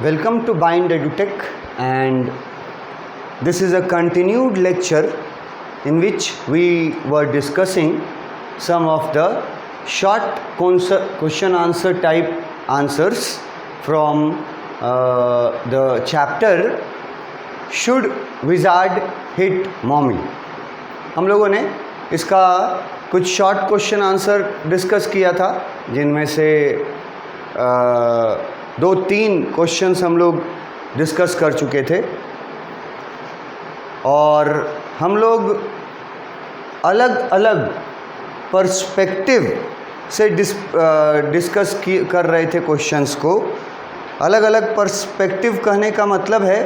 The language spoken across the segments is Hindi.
Welcome to Bind EduTech, and this is a continued lecture in which we were discussing some of the short question answer type answers from the chapter Should Wizard Hit Mommy. हम लोगों ने इसका कुछ शॉर्ट क्वेश्चन आंसर डिस्कस किया था, जिनमें से 2-3 क्वेश्चंस हम लोग डिस्कस कर चुके थे और हम लोग अलग अलग पर्सपेक्टिव से डिस्कस कर रहे थे क्वेश्चंस को। अलग अलग पर्सपेक्टिव कहने का मतलब है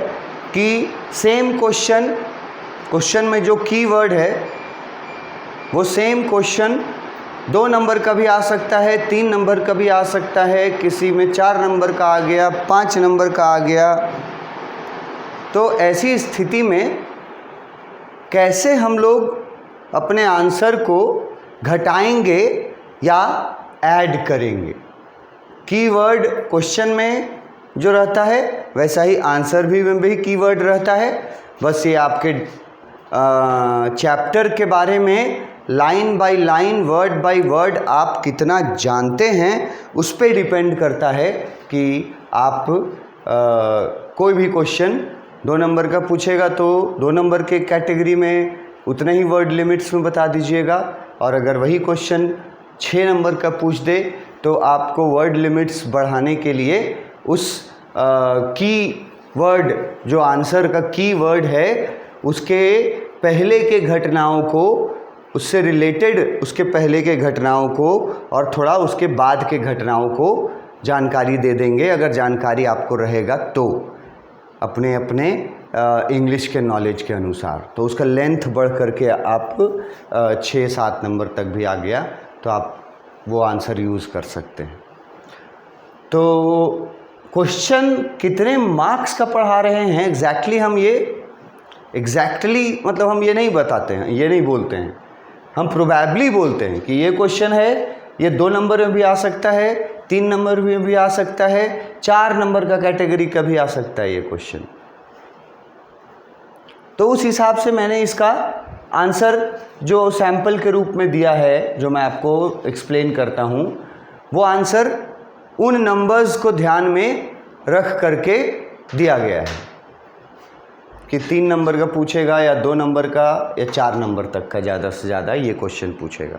कि सेम क्वेश्चन में जो कीवर्ड है वो सेम क्वेश्चन 2 नंबर का भी आ सकता है, 3 नंबर का भी आ सकता है, किसी में 4 नंबर का आ गया, 5 नंबर का आ गया। तो ऐसी स्थिति में कैसे हम लोग अपने आंसर को घटाएंगे या ऐड करेंगे। कीवर्ड क्वेश्चन में जो रहता है वैसा ही आंसर में भी कीवर्ड रहता है। बस ये आपके चैप्टर के बारे में line by line, word by word आप कितना जानते हैं उस पर डिपेंड करता है कि आप कोई भी क्वेश्चन 2 नंबर का पूछेगा तो 2 नंबर के कैटेगरी में उतने ही वर्ड लिमिट्स में बता दीजिएगा, और अगर वही क्वेश्चन 6 नंबर का पूछ दे तो आपको वर्ड लिमिट्स बढ़ाने के लिए उस की वर्ड जो आंसर का की वर्ड है उसके पहले के घटनाओं को, उससे रिलेटेड उसके पहले के घटनाओं को और थोड़ा उसके बाद के घटनाओं को जानकारी दे देंगे, अगर जानकारी आपको रहेगा तो अपने अपने इंग्लिश के नॉलेज के अनुसार। तो उसका लेंथ बढ़ करके आप 6-7 नंबर तक भी आ गया तो आप वो आंसर यूज़ कर सकते हैं। तो क्वेश्चन कितने मार्क्स का पढ़ा रहे हैं एग्जैक्टली हम ये नहीं बताते हैं, ये नहीं बोलते हैं। हम प्रोबेबली बोलते हैं कि ये क्वेश्चन है, ये 2 नंबर में भी आ सकता है, 3 नंबर में भी आ सकता है, 4 नंबर का कैटेगरी का भी आ सकता है ये क्वेश्चन। तो उस हिसाब से मैंने इसका आंसर जो सैंपल के रूप में दिया है, जो मैं आपको एक्सप्लेन करता हूँ, वो आंसर उन नंबर्स को ध्यान में रख करके दिया गया है कि 3 नंबर का पूछेगा या 2 नंबर का या 4 नंबर तक का ज़्यादा से ज़्यादा ये क्वेश्चन पूछेगा।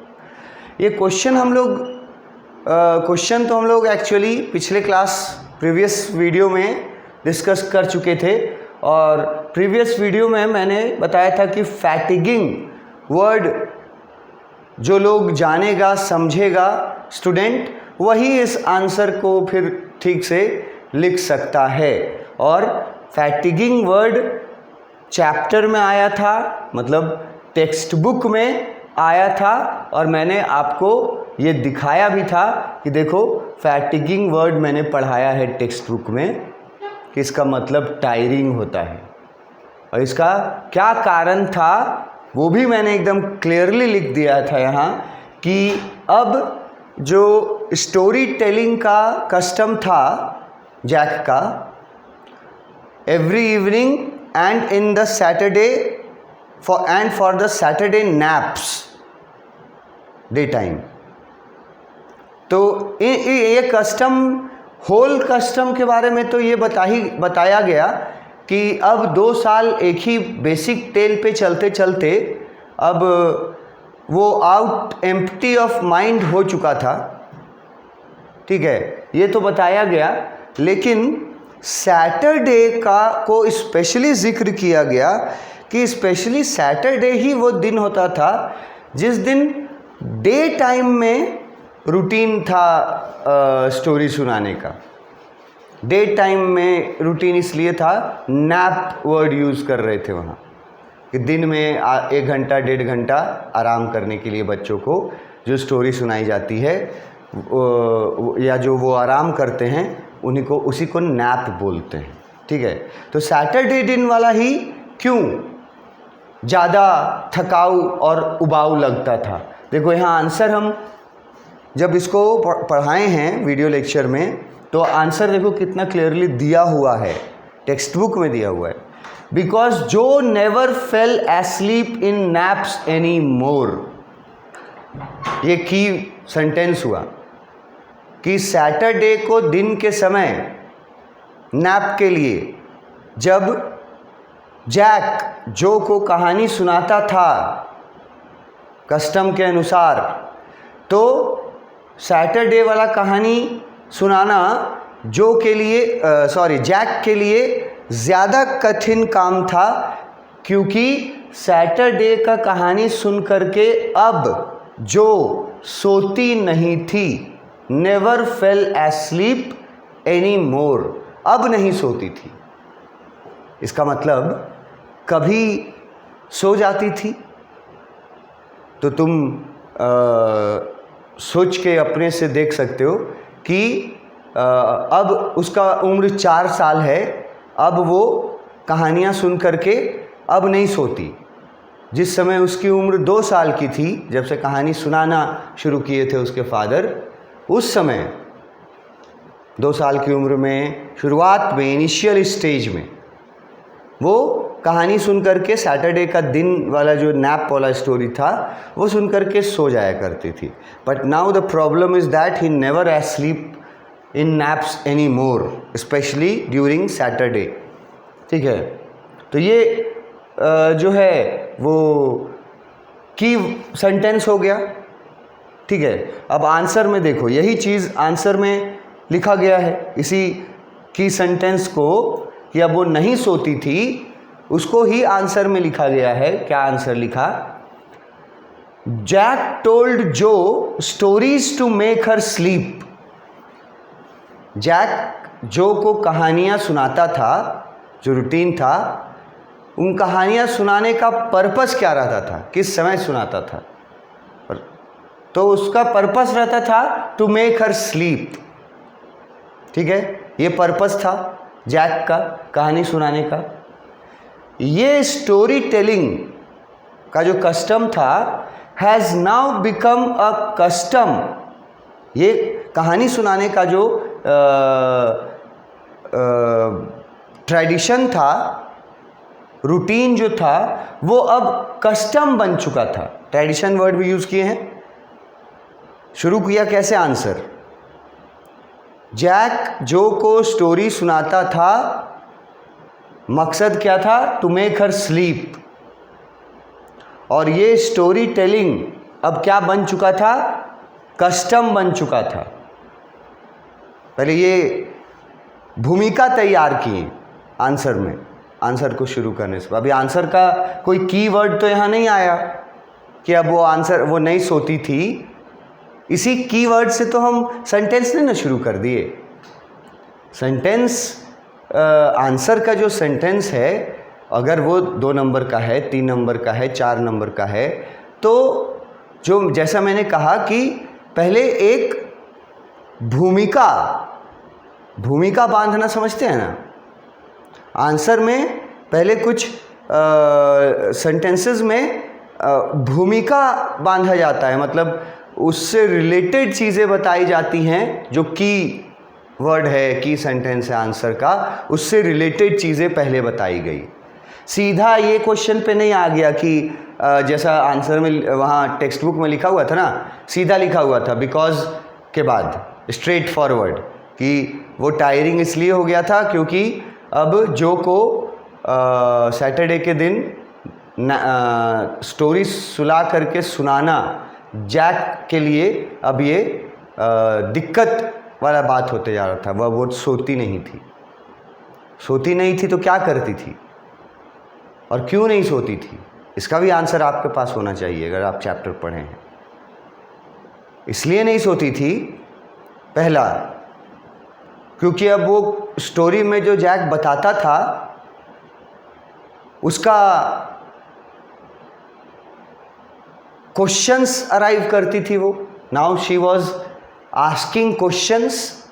ये क्वेश्चन तो हम लोग एक्चुअली पिछले क्लास प्रीवियस वीडियो में डिस्कस कर चुके थे, और प्रीवियस वीडियो में मैंने बताया था कि फैटिगिंग वर्ड जो लोग जानेगा समझेगा स्टूडेंट, वही इस आंसर को फिर ठीक से लिख सकता है। और फैटिगिंग वर्ड चैप्टर में आया था, मतलब टेक्स्ट बुक में आया था, और मैंने आपको ये दिखाया भी था कि देखो फैटिगिंग वर्ड मैंने पढ़ाया है टेक्स्ट बुक में कि इसका मतलब टायरिंग होता है, और इसका क्या कारण था वो भी मैंने एकदम क्लियरली लिख दिया था यहाँ कि अब जो स्टोरी टेलिंग का कस्टम था जैक का, every evening and in the Saturday for the Saturday naps daytime, तो ये कस्टम, होल कस्टम के बारे में तो ये बताया गया कि अब 2 साल एक ही बेसिक टेल पे चलते चलते अब वो आउट एम्प्टी ऑफ माइंड हो चुका था, ठीक है, ये तो बताया गया। लेकिन सैटरडे को स्पेशली जिक्र किया गया कि स्पेशली सैटरडे ही वो दिन होता था जिस दिन डे टाइम में रूटीन था स्टोरी सुनाने का। डे टाइम में रूटीन इसलिए था, नैप वर्ड यूज़ कर रहे थे वहाँ कि दिन में 1 घंटा 1.5 घंटा आराम करने के लिए बच्चों को जो स्टोरी सुनाई जाती है या जो वो आराम करते हैं उसी को नैप बोलते हैं, ठीक है। तो सैटरडे दिन वाला ही क्यों ज़्यादा थकाऊ और उबाऊ लगता था। देखो यहाँ आंसर हम जब इसको पढ़ाए हैं वीडियो लेक्चर में तो आंसर देखो कितना क्लियरली दिया हुआ है, टेक्स्ट बुक में दिया हुआ है। बिकॉज जो नेवर फेल एस्लीप इन नैप्स एनी मोर, ये की सेंटेंस हुआ कि सैटरडे को दिन के समय नैप के लिए जब जैक जो को कहानी सुनाता था कस्टम के अनुसार, तो सैटरडे वाला कहानी सुनाना जैक के लिए ज़्यादा कठिन काम था, क्योंकि सैटरडे का कहानी सुन करके अब जो सोती नहीं थी, never fail asleep any more, अब नहीं सोती थी। इसका मतलब कभी सो जाती थी तो तुम सोच के अपने से देख सकते हो कि अब उसका उम्र 4 साल है, अब वो कहानियाँ सुन करके अब नहीं सोती। जिस समय उसकी उम्र 2 साल की थी, जब से कहानी सुनाना शुरू किए थे उसके फादर, उस समय 2 साल की उम्र में शुरुआत में इनिशियल स्टेज में वो कहानी सुन करके सैटरडे का दिन वाला जो नैप वाला स्टोरी था वो सुन करके सो जाया करती थी। But now the problem is that he never asleep in naps any more, specially during Saturday. ठीक है, तो ये जो है वो की सेंटेंस हो गया। ठीक है, अब आंसर में देखो, यही चीज़ आंसर में लिखा गया है, इसी की सेंटेंस को कि अब वो नहीं सोती थी, उसको ही आंसर में लिखा गया है। क्या आंसर लिखा? Jack told Jo stories to make her sleep. Jack Jo को कहानियाँ सुनाता था, जो रूटीन था, उन कहानियाँ सुनाने का पर्पस क्या रहता था, किस समय सुनाता था, तो उसका पर्पस रहता था टू मेक हर स्लीप। ठीक है, ये पर्पस था जैक का कहानी सुनाने का। ये स्टोरी टेलिंग का जो कस्टम था has now become a custom. ये कहानी सुनाने का जो ट्रेडिशन था, रूटीन जो था, वो अब कस्टम बन चुका था। ट्रेडिशन वर्ड भी यूज़ किए हैं। शुरू किया कैसे आंसर? जैक जो को स्टोरी सुनाता था, मकसद क्या था? To make her sleep. और ये स्टोरी टेलिंग अब क्या बन चुका था? कस्टम बन चुका था। पहले ये भूमिका तैयार किए आंसर में, आंसर को शुरू करने से। अभी आंसर का कोई कीवर्ड तो यहाँ नहीं आया कि अब वो आंसर, वो नहीं सोती थी, इसी कीवर्ड से तो हम सेंटेंस ने ना शुरू कर दिए। सेंटेंस आंसर का जो सेंटेंस है, अगर वो 2 नंबर का है, 3 नंबर का है, 4 नंबर का है, तो जो जैसा मैंने कहा कि पहले एक भूमिका बांधना समझते हैं ना, आंसर में पहले कुछ सेंटेंसेस में भूमिका बांधा जाता है, मतलब उससे रिलेटेड चीज़ें बताई जाती हैं। जो की वर्ड है, की सेंटेंस है आंसर का, उससे रिलेटेड चीज़ें पहले बताई गई। सीधा ये क्वेश्चन पे नहीं आ गया कि जैसा आंसर में वहाँ टेक्स्ट बुक में लिखा हुआ था ना, सीधा लिखा हुआ था बिकॉज के बाद स्ट्रेट फॉरवर्ड, कि वो टायरिंग इसलिए हो गया था क्योंकि अब जो को सैटरडे के दिन स्टोरी सुला करके सुनाना जैक के लिए अब ये दिक्कत वाला बात होते जा रहा था। वो सोती नहीं थी तो क्या करती थी और क्यों नहीं सोती थी? इसका भी आंसर आपके पास होना चाहिए अगर आप चैप्टर पढ़े हैं। इसलिए नहीं सोती थी, पहला, क्योंकि अब वो स्टोरी में जो जैक बताता था उसका क्वेश्चंस अराइव करती थी वो। Now she was asking questions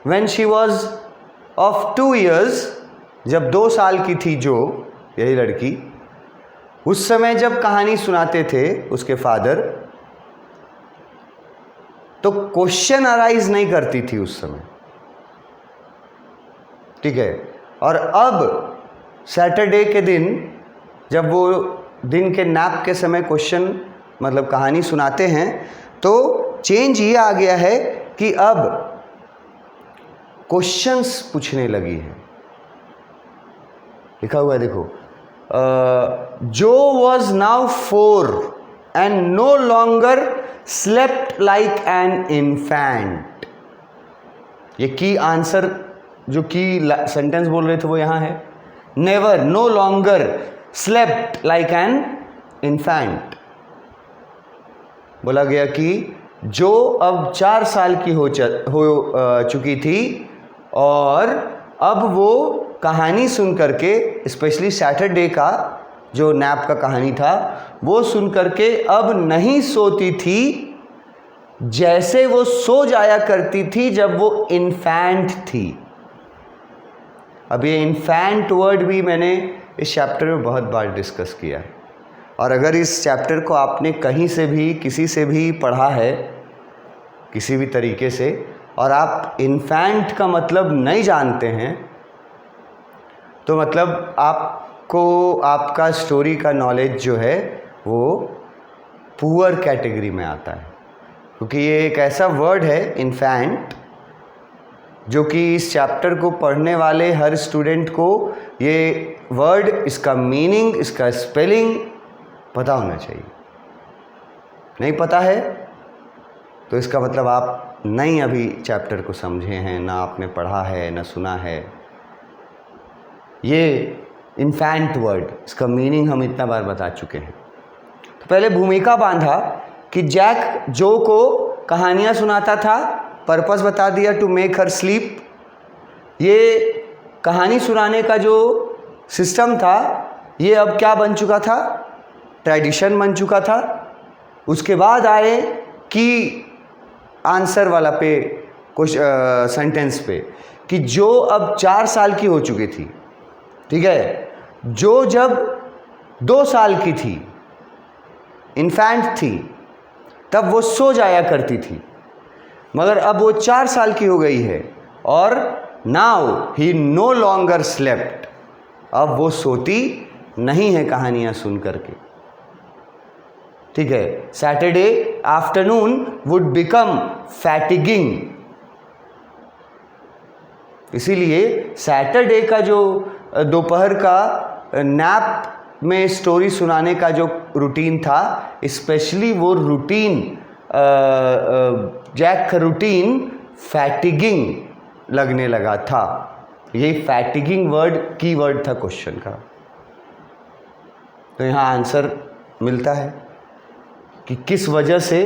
when she was of 2 years, जब 2 साल की थी जो यही लड़की, उस समय जब कहानी सुनाते थे उसके फादर, तो क्वेश्चन अराइज नहीं करती थी उस समय। ठीक है। और अब सैटरडे के दिन जब वो दिन के नैप के समय क्वेश्चन मतलब कहानी सुनाते हैं तो चेंज ये आ गया है कि अब क्वेश्चंस पूछने लगी है। लिखा हुआ है देखो, Jo was now 4 and no longer slept like an infant. ये की आंसर जो की सेंटेंस बोल रहे थे वो यहां है, never, no longer slept like an infant. बोला गया कि जो अब 4 साल की हो चुकी थी और अब वो कहानी सुन करके, स्पेशली सैटरडे का जो नैप का कहानी था वो सुन करके अब नहीं सोती थी जैसे वो सो जाया करती थी जब वो इन्फेंट थी। अब ये इन्फेंट वर्ड भी मैंने इस चैप्टर में बहुत बार डिस्कस किया है, और अगर इस चैप्टर को आपने कहीं से भी किसी से भी पढ़ा है किसी भी तरीके से और आप इन्फेंट का मतलब नहीं जानते हैं तो मतलब आपको आपका स्टोरी का नॉलेज जो है वो पुअर कैटेगरी में आता है, क्योंकि ये एक ऐसा वर्ड है इन्फेंट जो कि इस चैप्टर को पढ़ने वाले हर स्टूडेंट को ये वर्ड, इसका मीनिंग, इसका स्पेलिंग पता होना चाहिए। नहीं पता है तो इसका मतलब आप नहीं अभी चैप्टर को समझे हैं, ना आपने पढ़ा है, ना सुना है। ये इन्फेंट वर्ड, इसका मीनिंग हम इतना बार बता चुके हैं। तो पहले भूमिका बांधा कि जैक जो को कहानियाँ सुनाता था, पर्पस बता दिया टू मेक हर स्लीप। ये कहानी सुनाने का जो सिस्टम था ये अब क्या बन चुका था, ट्रेडिशन बन चुका था। उसके बाद आए कि आंसर वाला पे कुछ सेंटेंस पे कि जो अब 4 साल की हो चुकी थी, ठीक है, जो जब 2 साल की थी, इन्फेंट थी, तब वो सो जाया करती थी, मगर अब वो 4 साल की हो गई है और now he no longer slept, अब वो सोती नहीं है कहानियां सुन करके। ठीक है, सैटरडे आफ्टरनून वुड बिकम फैटिगिंग, इसीलिए सैटरडे का जो दोपहर का नैप में स्टोरी सुनाने का जो रूटीन था, स्पेशली वो रूटीन जैक का रूटीन फैटिगिंग लगने लगा था। ये फैटिगिंग वर्ड की वर्ड था क्वेश्चन का। तो यहाँ आंसर मिलता है कि किस वजह से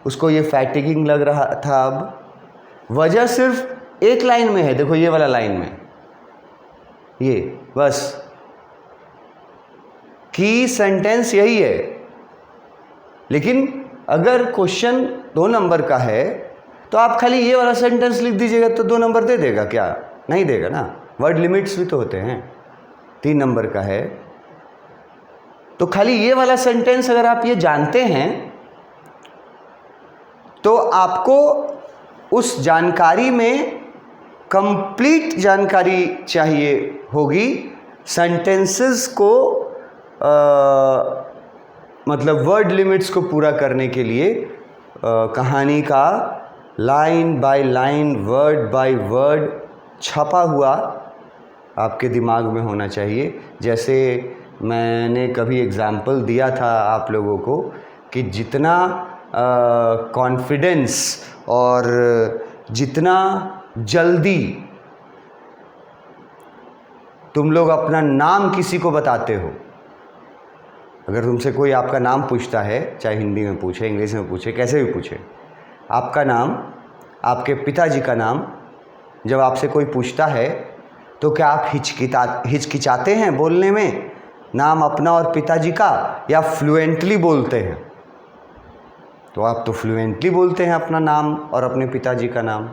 उसको ये फैटिगिंग लग रहा था। अब वजह सिर्फ एक लाइन में है, देखो ये वाला लाइन में, ये बस की सेंटेंस यही है। लेकिन अगर क्वेश्चन 2 नंबर का है तो आप खाली ये वाला सेंटेंस लिख दीजिएगा तो 2 नंबर दे देगा क्या? नहीं देगा ना, वर्ड लिमिट्स भी तो होते हैं। 3 नंबर का है तो खाली ये वाला सेंटेंस अगर आप ये जानते हैं तो आपको उस जानकारी में कंप्लीट जानकारी चाहिए होगी सेंटेंसेस को मतलब वर्ड लिमिट्स को पूरा करने के लिए। कहानी का line by line, word by word छपा हुआ आपके दिमाग में होना चाहिए। जैसे मैंने कभी एग्जाम्पल दिया था आप लोगों को कि जितना कॉन्फिडेंस और जितना जल्दी तुम लोग अपना नाम किसी को बताते हो, अगर तुमसे कोई आपका नाम पूछता है, चाहे हिंदी में पूछे, इंग्लिश में पूछे, कैसे भी पूछे, आपका नाम, आपके पिताजी का नाम जब आपसे कोई पूछता है तो क्या आप हिचकिचाते हैं बोलने में नाम अपना और पिताजी का, या फ्लुएंटली बोलते हैं? तो आप तो फ्लुएंटली बोलते हैं अपना नाम और अपने पिताजी का नाम।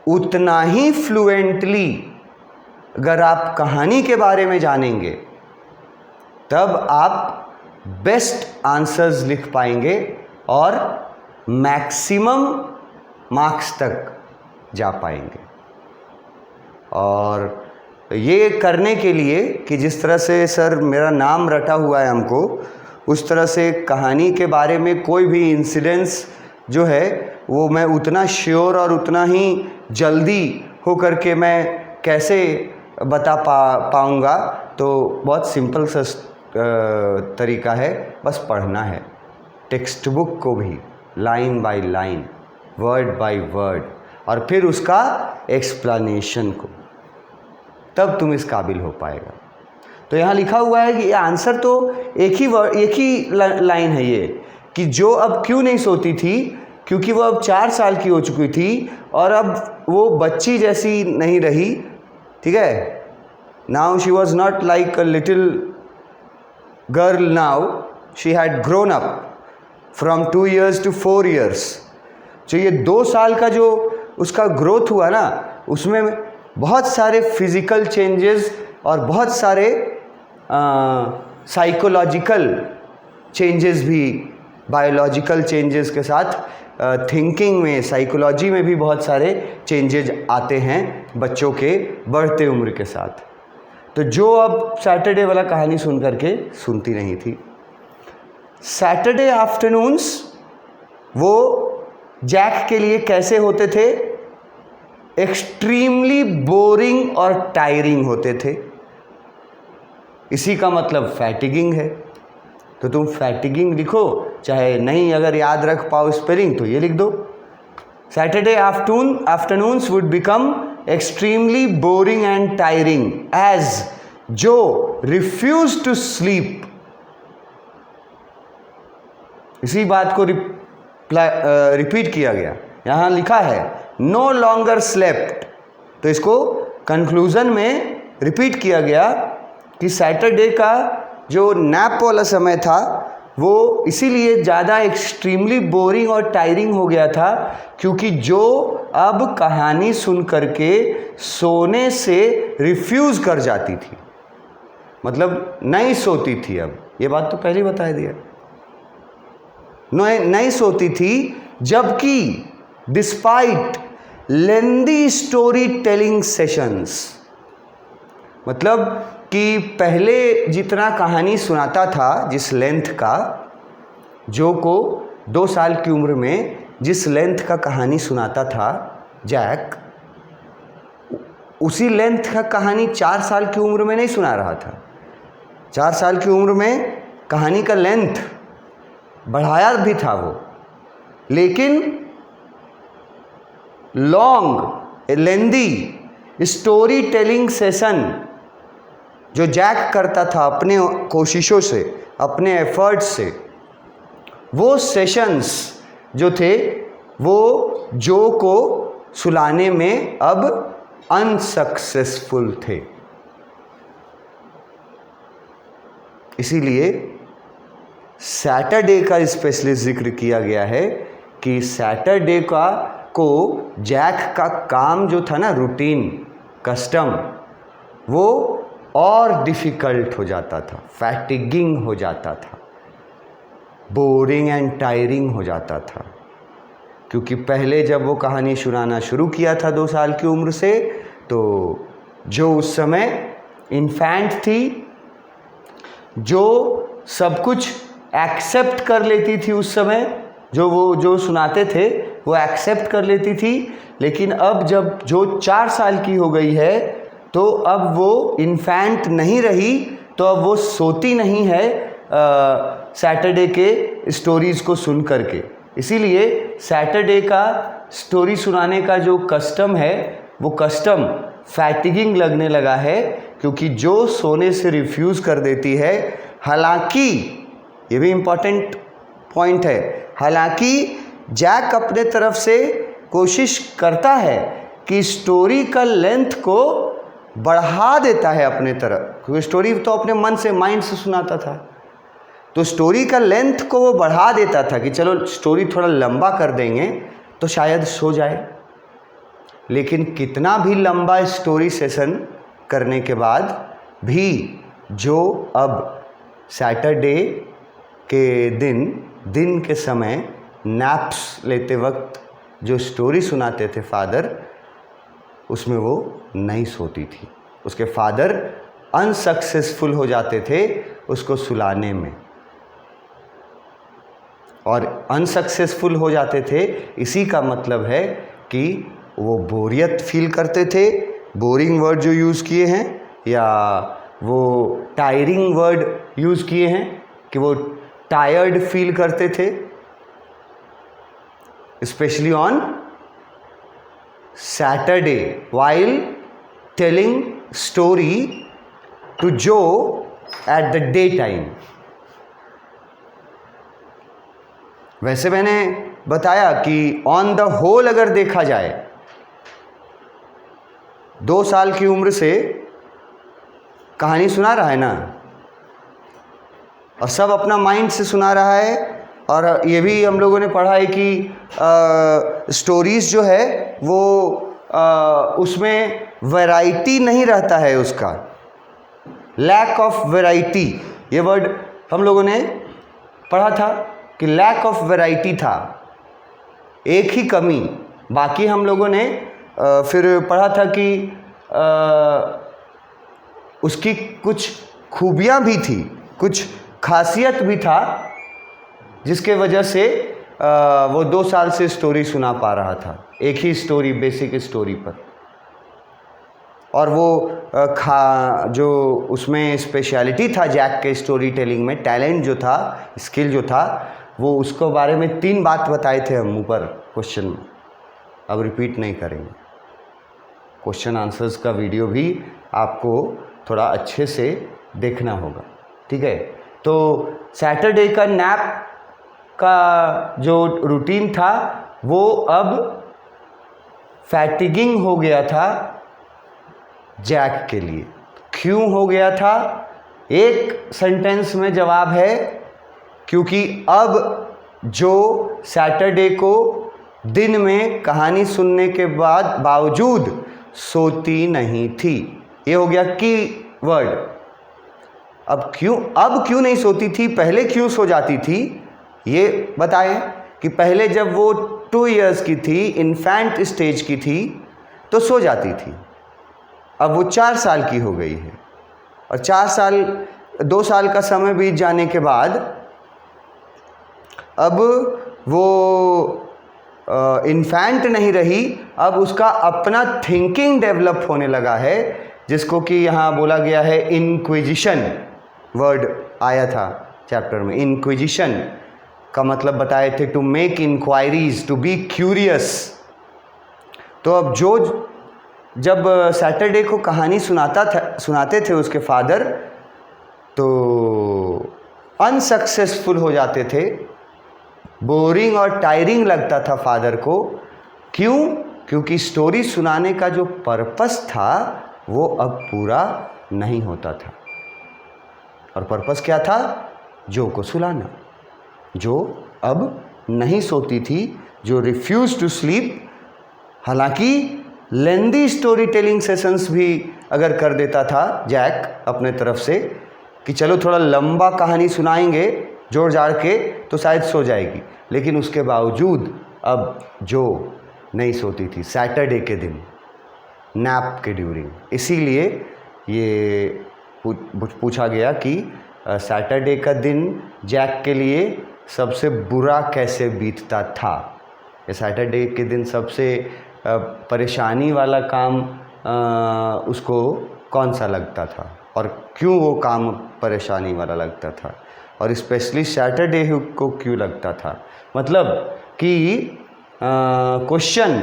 उतना ही फ्लुएंटली अगर आप कहानी के बारे में जानेंगे तब आप बेस्ट आंसर्स लिख पाएंगे और मैक्सिमम मार्क्स तक जा पाएंगे। और ये करने के लिए कि जिस तरह से सर मेरा नाम रटा हुआ है हमको, उस तरह से कहानी के बारे में कोई भी इंसिडेंस जो है वो मैं उतना श्योर और उतना ही जल्दी हो करके मैं कैसे बता पाऊँगा। तो बहुत सिंपल सा तरीका है, बस पढ़ना है टेक्स्ट बुक को भी line by line, word by word, और फिर उसका एक्सप्लेनेशन को, तब तुम इस काबिल हो पाएगा। तो यहाँ लिखा हुआ है कि ये आंसर तो एक ही लाइन है ये, कि जो अब क्यों नहीं सोती थी, क्योंकि वो अब 4 साल की हो चुकी थी और अब वो बच्ची जैसी नहीं रही। ठीक है, now she was not like a little girl, now she had grown up from 2 years to 4 years। जो ये 2 साल का जो उसका ग्रोथ हुआ ना, उसमें बहुत सारे फिजिकल चेंजेस और बहुत सारे साइकोलॉजिकल चेंजेस भी, बायोलॉजिकल चेंजेस के साथ थिंकिंग में, साइकोलॉजी में भी बहुत सारे चेंजेस आते हैं बच्चों के बढ़ते उम्र के साथ। तो जो अब सैटरडे वाला कहानी सुन करके सुनती नहीं थी, सैटरडे आफ्टरनून्स वो जैक के लिए कैसे होते थे? एक्सट्रीमली बोरिंग और टायरिंग होते थे। इसी का मतलब फैटिगिंग है। तो तुम फैटिगिंग लिखो, चाहे नहीं अगर याद रख पाओ स्पेलिंग तो ये लिख दो। Saturday afternoons would become extremely boring and tiring as Jo refuse to sleep. इसी बात को रिपीट किया गया। यहाँ लिखा है नो लॉन्गर स्लेप्ट, तो इसको कंक्लूजन में रिपीट किया गया कि सैटरडे का जो नैप वाला समय था वो इसीलिए ज़्यादा एक्सट्रीमली बोरिंग और टायरिंग हो गया था, क्योंकि जो अब कहानी सुन करके सोने से रिफ्यूज़ कर जाती थी, मतलब नहीं सोती थी। अब ये बात तो पहले बता दिया, नहीं सोती थी, जबकि डिस्पाइट लेंदी स्टोरी टेलिंग सेशंस, मतलब कि पहले जितना कहानी सुनाता था, जिस लेंथ का, जो को 2 साल की उम्र में जिस लेंथ का कहानी सुनाता था जैक, उसी लेंथ का कहानी 4 साल की उम्र में नहीं सुना रहा था। 4 साल की उम्र में कहानी का लेंथ बढ़ाया भी था वो, लेकिन लॉन्ग लेंदी स्टोरी टेलिंग सेशन जो जैक करता था अपने कोशिशों से, अपने एफर्ट्स से, वो सेशंस जो थे वो जो को सुलाने में अब अनसक्सेसफुल थे। इसीलिए सैटरडे का स्पेशली जिक्र किया गया है कि सैटरडे को जैक का काम जो था ना, रूटीन, कस्टम, वो और डिफ़िकल्ट हो जाता था, फैटिगिंग हो जाता था, बोरिंग एंड टायरिंग हो जाता था। क्योंकि पहले जब वो कहानी सुनाना शुरू किया था 2 साल की उम्र से, तो जो उस समय इन्फेंट थी, जो सब कुछ एक्सेप्ट कर लेती थी उस समय, जो सुनाते थे वो एक्सेप्ट कर लेती थी, लेकिन अब जब जो 4 साल की हो गई है तो अब वो इन्फेंट नहीं रही, तो अब वो सोती नहीं है सैटरडे के स्टोरीज़ को सुन करके। इसीलिए सैटरडे का स्टोरी सुनाने का जो कस्टम है वो कस्टम फैटिगिंग लगने लगा है, क्योंकि जो सोने से रिफ्यूज़ कर देती है, हालांकि ये भी इम्पॉर्टेंट पॉइंट है, हालांकि जैक अपने तरफ से कोशिश करता है कि स्टोरी का लेंथ को बढ़ा देता है अपने तरफ, क्योंकि स्टोरी तो अपने मन से, माइंड से सुनाता था, तो स्टोरी का लेंथ को वो बढ़ा देता था कि चलो स्टोरी थोड़ा लंबा कर देंगे तो शायद सो जाए। लेकिन कितना भी लंबा स्टोरी सेशन करने के बाद भी जो अब सैटरडे के दिन के समय नैप्स लेते वक्त जो स्टोरी सुनाते थे फादर, उसमें वो नहीं सोती थी। उसके फादर अनसक्सेसफुल हो जाते थे उसको सुलाने में, और अनसक्सेसफुल हो जाते थे इसी का मतलब है कि वो बोरियत फील करते थे, बोरिंग वर्ड जो यूज़ किए हैं, या वो टायरिंग वर्ड यूज़ किए हैं कि वो टायर्ड फील करते थे, specially on Saturday while telling story to Jo at the day time. वैसे मैंने बताया कि ऑन द होल अगर देखा जाए 2 साल की उम्र से कहानी सुना रहा है ना, और सब अपना माइंड से सुना रहा है। और ये भी हम लोगों ने पढ़ा है कि स्टोरीज़ जो है वो उसमें वैरायटी नहीं रहता है, उसका लैक ऑफ वैरायटी, ये वर्ड हम लोगों ने पढ़ा था कि लैक ऑफ वैरायटी था, एक ही कमी। बाकी हम लोगों ने फिर पढ़ा था कि उसकी कुछ खूबियाँ भी थी, कुछ खासियत भी था, जिसके वजह से वो 2 साल से स्टोरी सुना पा रहा था, एक ही स्टोरी, बेसिक स्टोरी पर। और वो जो उसमें स्पेशलिटी था जैक के स्टोरी टेलिंग में, टैलेंट जो था, स्किल जो था, वो उसको बारे में 3 बात बताए थे हम ऊपर क्वेश्चन में, अब रिपीट नहीं करेंगे। क्वेश्चन आंसर्स का वीडियो भी आपको थोड़ा अच्छे से देखना होगा, ठीक है। तो सैटरडे का नैप का जो रूटीन था वो अब फैटिगिंग हो गया था जैक के लिए। क्यों हो गया था? एक सेंटेंस में जवाब है, क्योंकि अब जो सैटरडे को दिन में कहानी सुनने के बावजूद सोती नहीं थी, ये हो गया की वर्ड। अब क्यों नहीं सोती थी, पहले क्यों सो जाती थी, ये बताएं। कि पहले जब वो 2 इयर्स की थी, इन्फेंट स्टेज की थी, तो सो जाती थी। अब वो 4 साल की हो गई है, और 2 साल का समय बीत जाने के बाद अब वो इन्फेंट नहीं रही, अब उसका अपना थिंकिंग डेवलप होने लगा है, जिसको कि यहाँ बोला गया है इंक्विजिशन वर्ड आया था चैप्टर में। इंक्विजिशन का मतलब बताए थे to make inquiries, to be curious. तो अब जब सैटरडे को कहानी सुनाते थे उसके फादर, तो अनसक्सेसफुल हो जाते थे, बोरिंग और टायरिंग लगता था फादर को। क्यों? क्योंकि स्टोरी सुनाने का जो पर्पस था वो अब पूरा नहीं होता था। और पर्पस क्या था? जो को सुलाना, जो अब नहीं सोती थी, जो रिफ्यूज टू स्लीप। हालांकि लेंदी स्टोरी टेलिंग सेशंस भी अगर कर देता था जैक अपने तरफ से कि चलो थोड़ा लंबा कहानी सुनाएंगे जोड़ जाड़ के, तो शायद सो जाएगी, लेकिन उसके बावजूद अब जो नहीं सोती थी सैटरडे के दिन नैप के ड्यूरिंग। इसीलिए ये पूछा गया कि सैटरडे का दिन जैक के लिए सबसे बुरा कैसे बीतता था, या सैटरडे के दिन सबसे परेशानी वाला काम उसको कौन सा लगता था, और क्यों वो काम परेशानी वाला लगता था, और स्पेशली सैटरडे को क्यों लगता था। मतलब कि क्वेश्चन,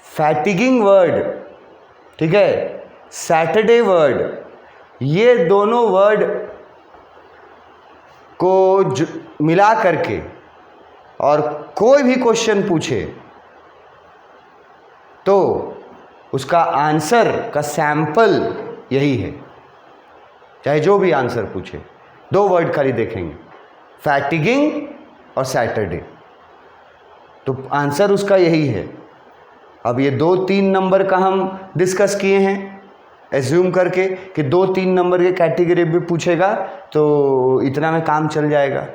फैटिगिंग वर्ड, ठीक है, सैटरडे वर्ड, ये दोनों वर्ड को मिला करके और कोई भी क्वेश्चन पूछे तो उसका आंसर का सैंपल यही है। चाहे जो भी आंसर पूछे, 2 वर्ड खाली देखेंगे, फैटिगिंग और सैटरडे, तो आंसर उसका यही है। अब ये 2-3 नंबर का हम डिस्कस किए हैं, एज्यूम करके कि 2-3 नंबर के कैटेगरी भी पूछेगा तो इतना में काम चल जाएगा।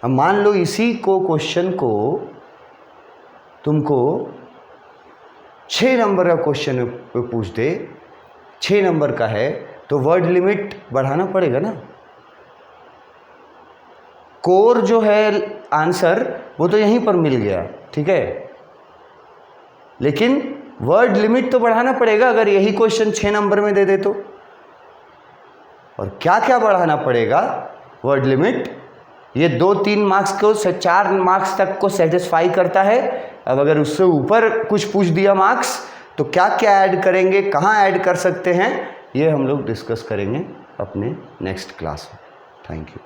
अब मान लो इसी को क्वेश्चन को तुमको 6 नंबर का क्वेश्चन पूछ दे, 6 नंबर का है, तो वर्ड लिमिट बढ़ाना पड़ेगा ना। कोर जो है आंसर वो तो यहीं पर मिल गया, ठीक है, लेकिन वर्ड लिमिट तो बढ़ाना पड़ेगा अगर यही क्वेश्चन 6 नंबर में दे दे तो। और क्या क्या बढ़ाना पड़ेगा वर्ड लिमिट, ये 2-3 मार्क्स को 4 मार्क्स तक को सेटिस्फाई करता है। अब अगर उससे ऊपर कुछ पूछ दिया मार्क्स तो क्या क्या ऐड करेंगे, कहाँ ऐड कर सकते हैं, ये हम लोग डिस्कस करेंगे अपने नेक्स्ट क्लास में। Thank you.